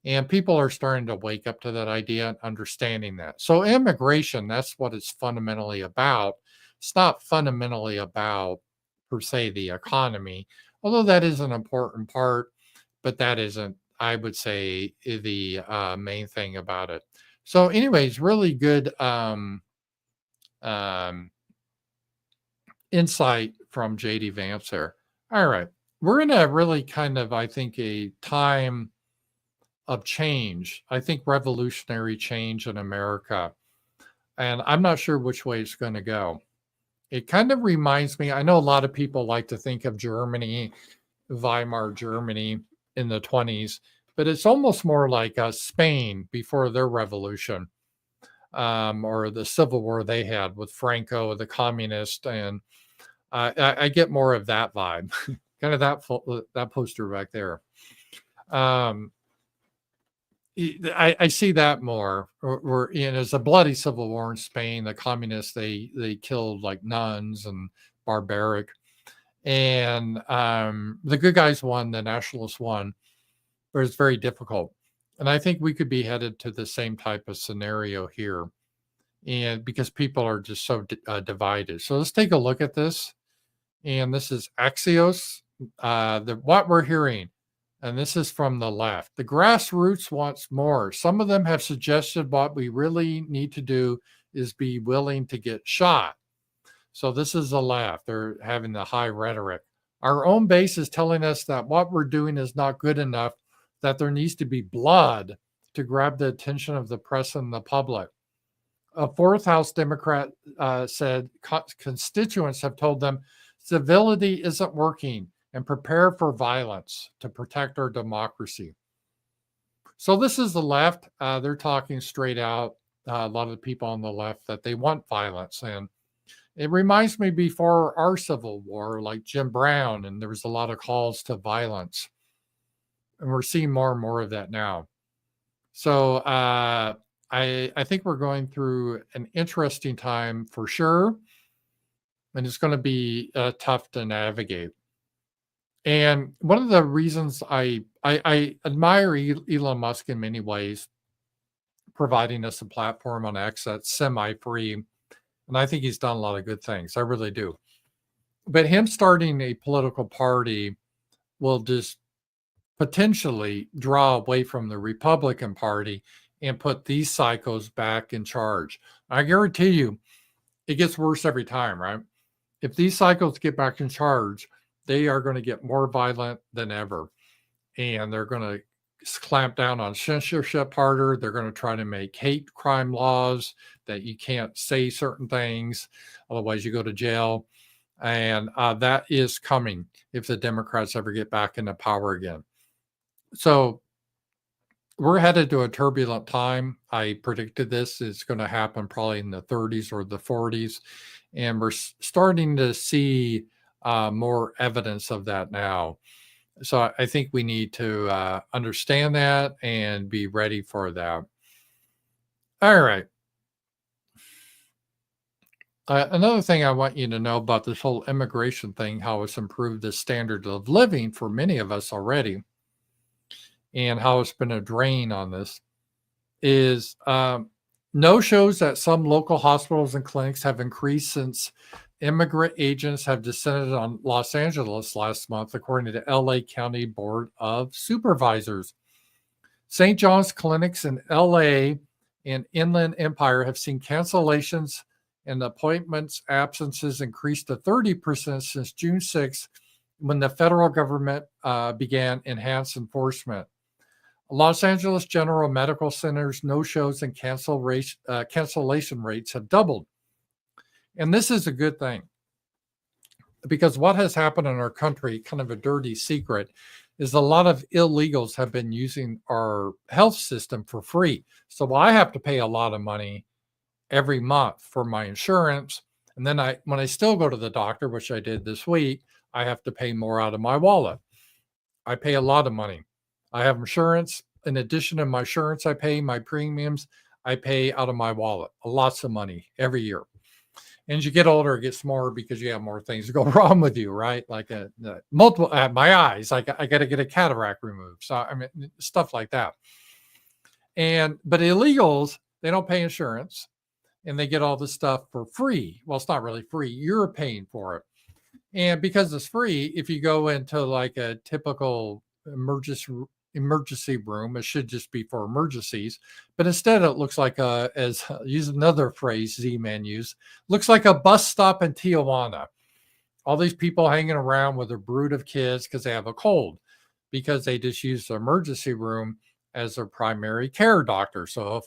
A: And people are starting to wake up to that idea and understanding that. So immigration, that's what it's fundamentally about. It's not fundamentally about, per se, the economy, although that is an important part, but that isn't I would say the main thing about it. So, anyways, really good um, insight from JD Vance there. All right. We're in a really kind of, I think, a time of change. I think revolutionary change in America. And I'm not sure which way it's going to go. It kind of reminds me, I know a lot of people like to think of Germany, Weimar Germany in the 20s, but it's almost more like Spain before their revolution, or the civil war they had with Franco, the communist. And I get more of that vibe, kind of that poster back there. I see that more. There's a bloody civil war in Spain. The communists, they killed like nuns and barbaric, and the good guys won, the nationalists won, but it's very difficult. And I think we could be headed to the same type of scenario here, and because people are just so divided. So let's take a look at this. And this is Axios. What we're hearing. And this is from the left. The grassroots wants more. Some of them have suggested what we really need to do is be willing to get shot. So this is the left. They're having the high rhetoric. Our own base is telling us that what we're doing is not good enough, that there needs to be blood to grab the attention of the press and the public. A fourth House Democrat said constituents have told them civility isn't working and prepare for violence to protect our democracy. So this is the left. They're talking straight out, a lot of the people on the left, that they want violence. And it reminds me before our Civil War, like Jim Brown, and there was a lot of calls to violence. And we're seeing more and more of that now. So I think we're going through an interesting time for sure. And it's going to be tough to navigate. And one of the reasons I admire Elon Musk in many ways, providing us a platform on X that's semi-free, and I think he's done a lot of good things. I really do. But him starting a political party will just potentially draw away from the Republican Party and put these psychos back in charge. I guarantee you, it gets worse every time, right? If these psychos get back in charge, they are going to get more violent than ever. And they're going to clamp down on censorship harder. They're going to try to make hate crime laws that you can't say certain things, otherwise you go to jail. And that is coming if the Democrats ever get back into power again. So we're headed to a turbulent time. I predicted this. It's going to happen probably in the 30s or the 40s. And we're starting to see more evidence of that now. So I think we need to understand that and be ready for that. All right. Another thing I want you to know about this whole immigration thing, how it's improved the standard of living for many of us already, and how it's been a drain on this, is no-shows at some local hospitals and clinics have increased since immigrant agents have descended on Los Angeles last month, according to the LA County Board of Supervisors. St. John's clinics in LA and Inland Empire have seen cancellations and appointments absences increased to 30% since June 6th, when the federal government began enhanced enforcement. Los Angeles General Medical Center's no-shows and cancellation rates have doubled. And this is a good thing, because what has happened in our country, kind of a dirty secret, is a lot of illegals have been using our health system for free. So I have to pay a lot of money every month for my insurance. And then when I still go to the doctor, which I did this week, I have to pay more out of my wallet. I pay a lot of money. I have insurance. In addition to my insurance, I pay my premiums. I pay out of my wallet, lots of money every year. And as you get older, it gets more because you have more things that go wrong with you, right? Like multiple, my eyes, I got to get a cataract removed. So, I mean, stuff like that. But illegals, they don't pay insurance and they get all this stuff for free. Well, it's not really free. You're paying for it. And because it's free, if you go into like a typical emergency room. It should just be for emergencies, but instead it looks like use another phrase Z-Man used, looks like a bus stop in Tijuana. All these people hanging around with a brood of kids because they have a cold, because they just use the emergency room as their primary care doctor. So if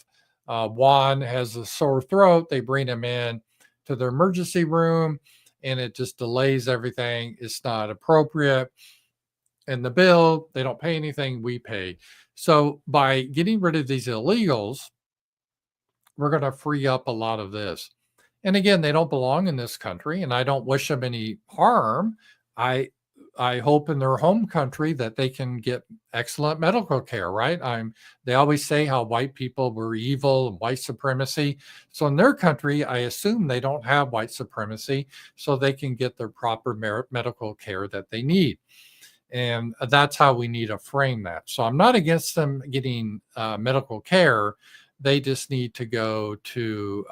A: Juan has a sore throat, they bring him in to the emergency room, and it just delays everything. It's not appropriate. And the bill, they don't pay anything, we pay. So by getting rid of these illegals, we're going to free up a lot of this. And again, they don't belong in this country, and I don't wish them any harm. I hope in their home country that they can get excellent medical care, right? They always say how white people were evil and white supremacy. So in their country, I assume they don't have white supremacy, so they can get their proper medical care that they need. And that's how we need to frame that. So I'm not against them getting medical care. They just need to go to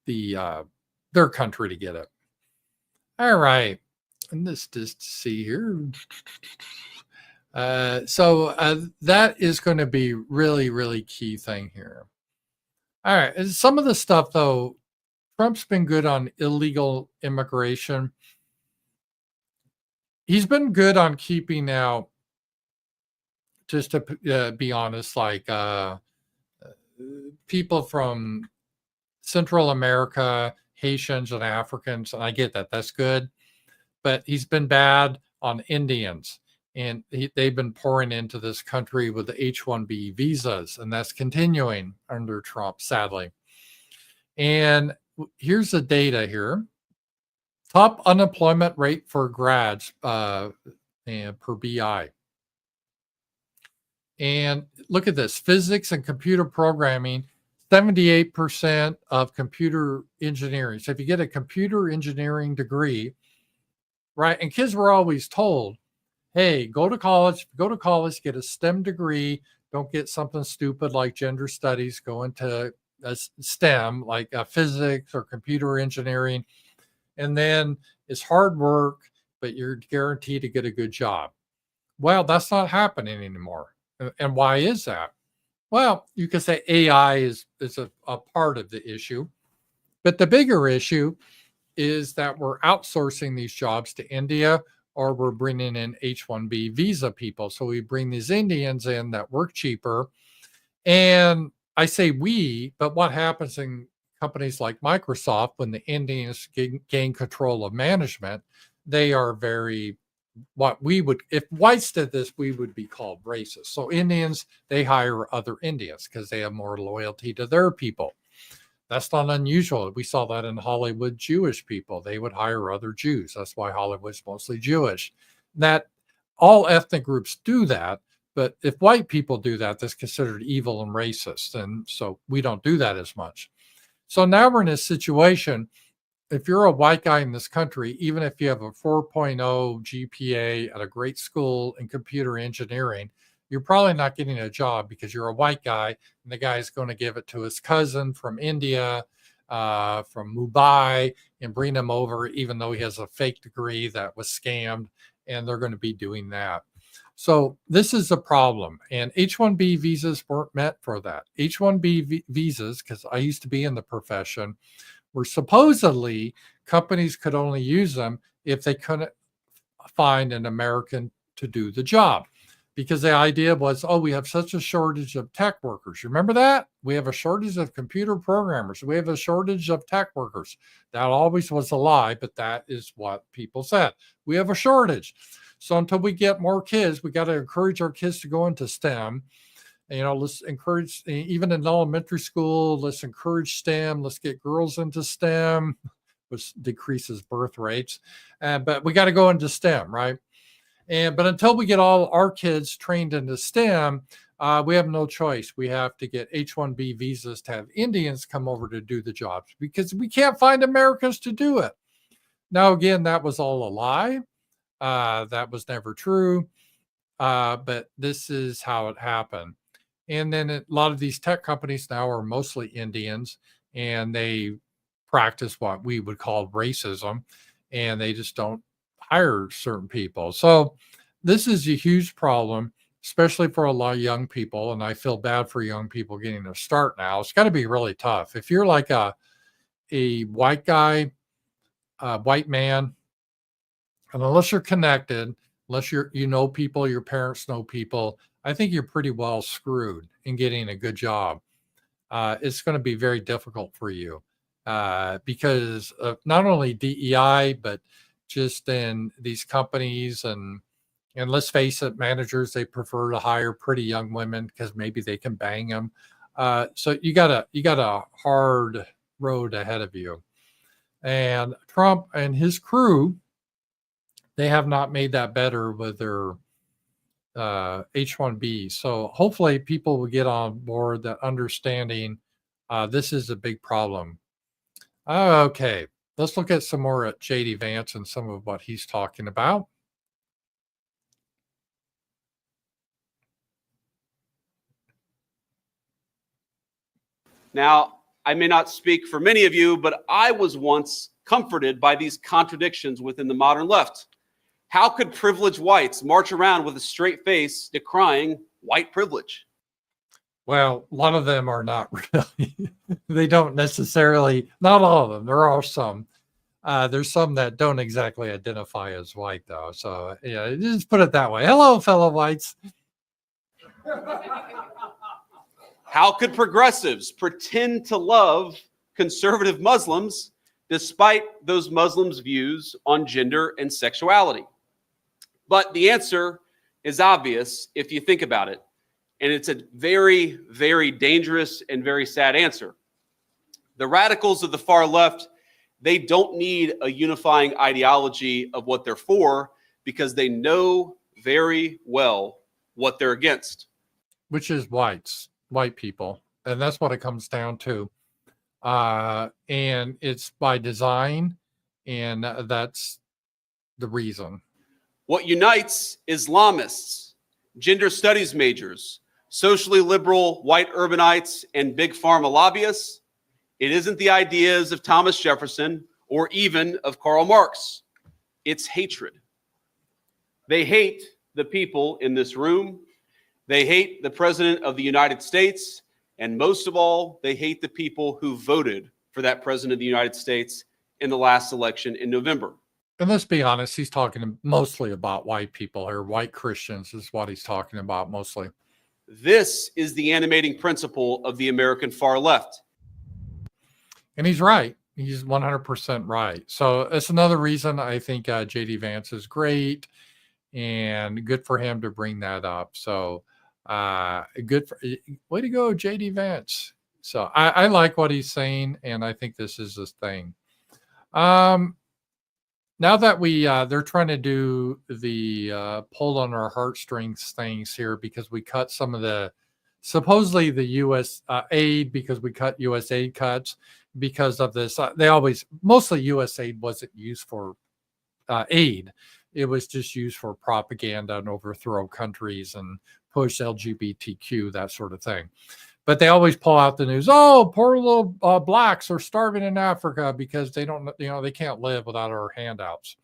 A: their country to get it. All right. And this just see here. So that is going to be really, really key thing here. All right. And some of the stuff, though, Trump's been good on illegal immigration. He's been good on keeping out, just to be honest, like people from Central America, Haitians and Africans, and I get that, that's good, but he's been bad on Indians, and they've been pouring into this country with the H-1B visas, and that's continuing under Trump, sadly. And here's the data here. Top unemployment rate for grads and per BI. And look at this, physics and computer programming, 78% of computer engineering. So if you get a computer engineering degree, right? And kids were always told, hey, go to college, get a STEM degree. Don't get something stupid like gender studies, go into a STEM like physics or computer engineering. And then it's hard work, but you're guaranteed to get a good job. Well, that's not happening anymore. And why is that? Well, you could say AI is a part of the issue, but the bigger issue is that we're outsourcing these jobs to India, or we're bringing in H-1B visa people. So we bring these Indians in that work cheaper. And I say we, but what happens in companies like Microsoft when the Indians gain control of management, they are very, what we would, if whites did this, we would be called racist. So Indians, they hire other Indians because they have more loyalty to their people. That's not unusual. We saw that in Hollywood, Jewish people. They would hire other Jews. That's why Hollywood's mostly Jewish. That all ethnic groups do that. But if white people do that, that's considered evil and racist. And so we don't do that as much. So now we're in a situation, if you're a white guy in this country, even if you have a 4.0 GPA at a great school in computer engineering, you're probably not getting a job because you're a white guy, and the guy is going to give it to his cousin from India, from Mumbai, and bring him over, even though he has a fake degree that was scammed, and they're going to be doing that. So this is a problem, and H-1B visas weren't meant for that. H-1B visas, because I used to be in the profession, were supposedly companies could only use them if they couldn't find an American to do the job. Because the idea was, oh, we have such a shortage of tech workers. You remember that? We have a shortage of computer programmers. We have a shortage of tech workers. That always was a lie, but that is what people said. We have a shortage. So until we get more kids, we got to encourage our kids to go into STEM. You know, let's encourage, even in elementary school, let's encourage STEM. Let's get girls into STEM, which decreases birth rates. But we got to go into STEM, right? But until we get all our kids trained into STEM, we have no choice. We have to get H-1B visas to have Indians come over to do the jobs because we can't find Americans to do it. Now, again, that was all a lie. That was never true. But this is how it happened. And then a lot of these tech companies now are mostly Indians, and they practice what we would call racism, and they just don't hire certain people. So this is a huge problem, especially for a lot of young people. And I feel bad for young people getting their start now. It's got to be really tough. If you're like a white guy, a white man, and unless you're connected, unless you know people, your parents know people, I think you're pretty well screwed in getting a good job. It's going to be very difficult for you because of not only DEI, but just in these companies and let's face it, managers, they prefer to hire pretty young women because maybe they can bang them. So you got a hard road ahead of you. And Trump and his crew, they have not made that better with their H-1B. So hopefully people will get on board that understanding this is a big problem. Okay, let's look at some more at JD Vance and some of what he's talking about.
C: Now, I may not speak for many of you, but I was once comforted by these contradictions within the modern left. How could privileged whites march around with a straight face decrying white privilege?
A: Well, a lot of them are not really. They don't necessarily, not all of them. There are some. There's some that don't exactly identify as white, though. So, yeah, just put it that way. Hello, fellow whites.
C: How could progressives pretend to love conservative Muslims despite those Muslims' views on gender and sexuality? But the answer is obvious if you think about it. And it's a very, very dangerous and very sad answer. The radicals of the far left, they don't need a unifying ideology of what they're for because they know very well what they're against.
A: Which is white people. And that's what it comes down to. And it's by design. And that's the reason.
C: What unites Islamists, gender studies majors, socially liberal white urbanites, and big pharma lobbyists, it isn't the ideas of Thomas Jefferson or even of Karl Marx. It's hatred. They hate the people in this room. They hate the President of the United States. And most of all, they hate the people who voted for that President of the United States in the last election in November.
A: And let's be honest, he's talking mostly about white people or white Christians is what he's talking about mostly.
C: This is the animating principle of the American far left.
A: And he's right. He's 100% right. So it's another reason I think JD Vance is great and good for him to bring that up. So way to go, JD Vance. So I like what he's saying, and I think this is his thing. Now that they're trying to do the pull on our heartstrings things here because we cut some of the supposedly the U.S. Aid because we cut U.S. aid cuts because of this. Mostly U.S. aid wasn't used for aid. It was just used for propaganda and overthrow countries and push LGBTQ, that sort of thing. But they always pull out the news. Oh, poor little blacks are starving in Africa because they don't, they can't live without our handouts.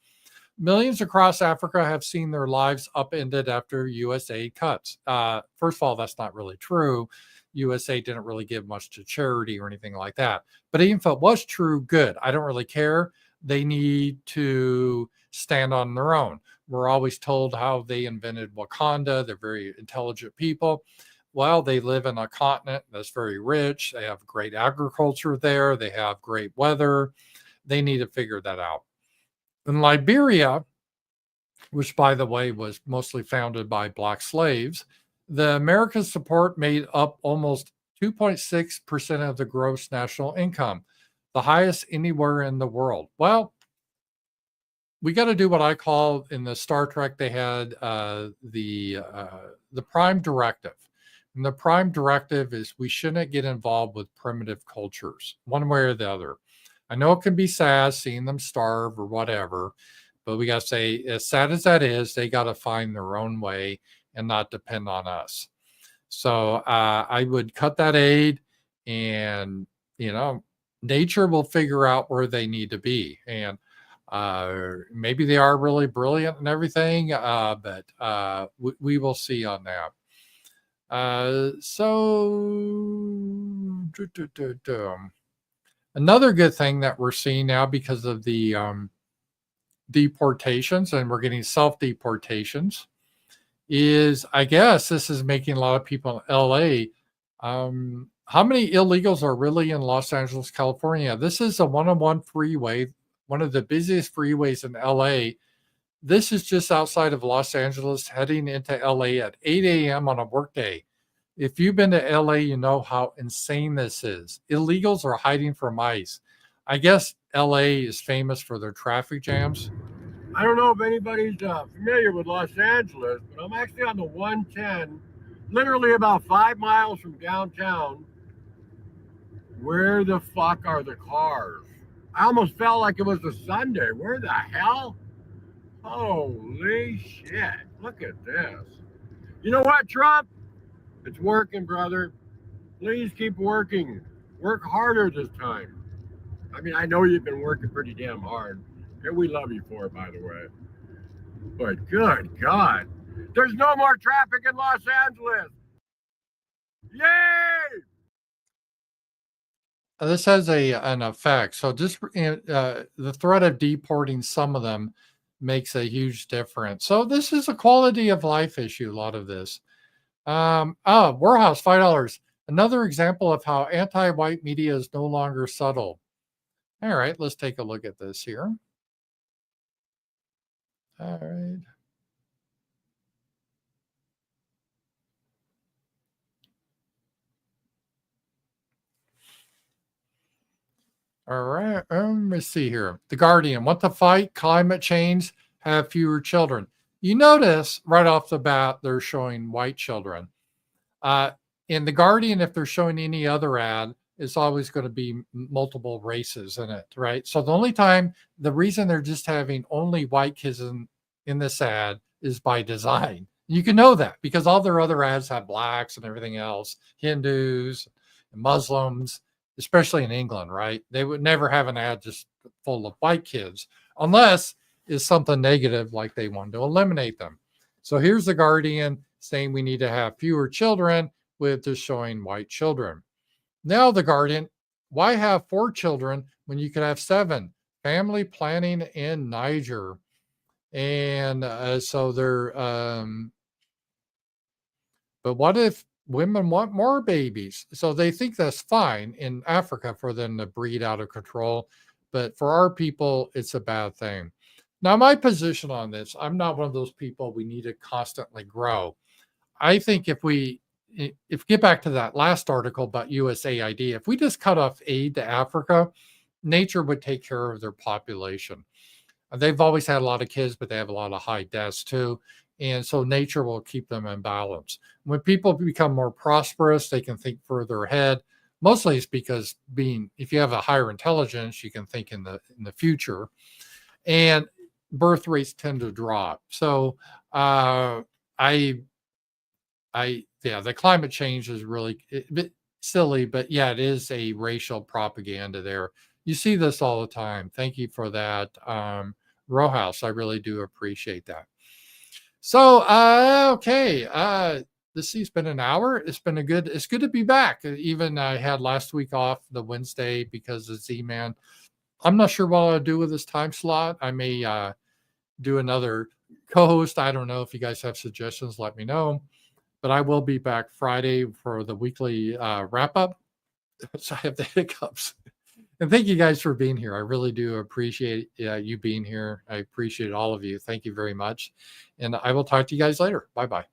A: Millions across Africa have seen their lives upended after U.S. aid cuts. First of all, that's not really true. USA didn't really give much to charity or anything like that. But even if it was true, good. I don't really care. They need to stand on their own. We're always told how they invented Wakanda. They're very intelligent people. Well, they live in a continent that's very rich. They have great agriculture there. They have great weather. They need to figure that out. In Liberia, which, by the way, was mostly founded by black slaves, the American support made up almost 2.6% of the gross national income, the highest anywhere in the world. Well, we got to do what I call in the Star Trek, they had the prime directive. And the prime directive is we shouldn't get involved with primitive cultures, one way or the other. I know it can be sad seeing them starve or whatever, but we got to say, as sad as that is, they got to find their own way and not depend on us. So I would cut that aid and, nature will figure out where they need to be. And Maybe they are really brilliant and everything, but we will see on that. Another good thing that we're seeing now because of the deportations, and we're getting self-deportations, is I guess this is making a lot of people in LA. How many illegals are really in Los Angeles, California? This is a one-on-one freeway, one of the busiest freeways in LA. This is just outside of Los Angeles, heading into LA at 8 a.m. on a workday. If you've been to LA, you know how insane this is. Illegals are hiding from ICE. I guess LA is famous for their traffic jams.
D: I don't know if anybody's familiar with Los Angeles, but I'm actually on the 110, literally about 5 miles from downtown. Where the fuck are the cars? I almost felt like it was a Sunday. Where the hell? Holy shit. Look at this. You know what, Trump? It's working, brother. Please keep working. Work harder this time. I mean, I know you've been working pretty damn hard. And we love you for it, by the way. But good God, there's no more traffic in Los Angeles. Yay!
A: This has an effect. So just the threat of deporting some of them makes a huge difference. So this is a quality of life issue, a lot of this. Warehouse, $5. Another example of how anti-white media is no longer subtle. All right, let's take a look at this here. All right. All right, let's see here. The Guardian, want to fight climate change, have fewer children. You notice right off the bat, they're showing white children. In The Guardian, if they're showing any other ad, it's always going to be multiple races in it, right? So the reason they're just having only white kids in this ad is by design. You can know that because all their other ads have blacks and everything else, Hindus, and Muslims, especially in England, right? They would never have an ad just full of white kids unless it's something negative like they want to eliminate them. So here's The Guardian saying we need to have fewer children with just showing white children. Now The Guardian, why have 4 children when you could have 7? Family planning in Niger. And so they're, but what if women want more babies? So they think that's fine in Africa for them to breed out of control. But for our people, it's a bad thing. Now, my position on this, I'm not one of those people we need to constantly grow. I think if get back to that last article about USAID, if we just cut off aid to Africa, nature would take care of their population. They've always had a lot of kids, but they have a lot of high deaths too. And so nature will keep them in balance. When people become more prosperous, they can think further ahead. Mostly it's because if you have a higher intelligence, you can think in the future. And birth rates tend to drop. So the climate change is really a bit silly, but yeah, it is a racial propaganda there. You see this all the time. Thank you for that, Rowhouse. I really do appreciate that. So, okay. This has been an hour. It's good to be back. Even I had last week off, the Wednesday, because of Z-Man. I'm not sure what I'll do with this time slot. I may do another co-host. I don't know. If you guys have suggestions, let me know. But I will be back Friday for the weekly wrap-up. So I have the hiccups. And thank you guys for being here. I really do appreciate you being here. I appreciate all of you. Thank you very much. And I will talk to you guys later. Bye-bye.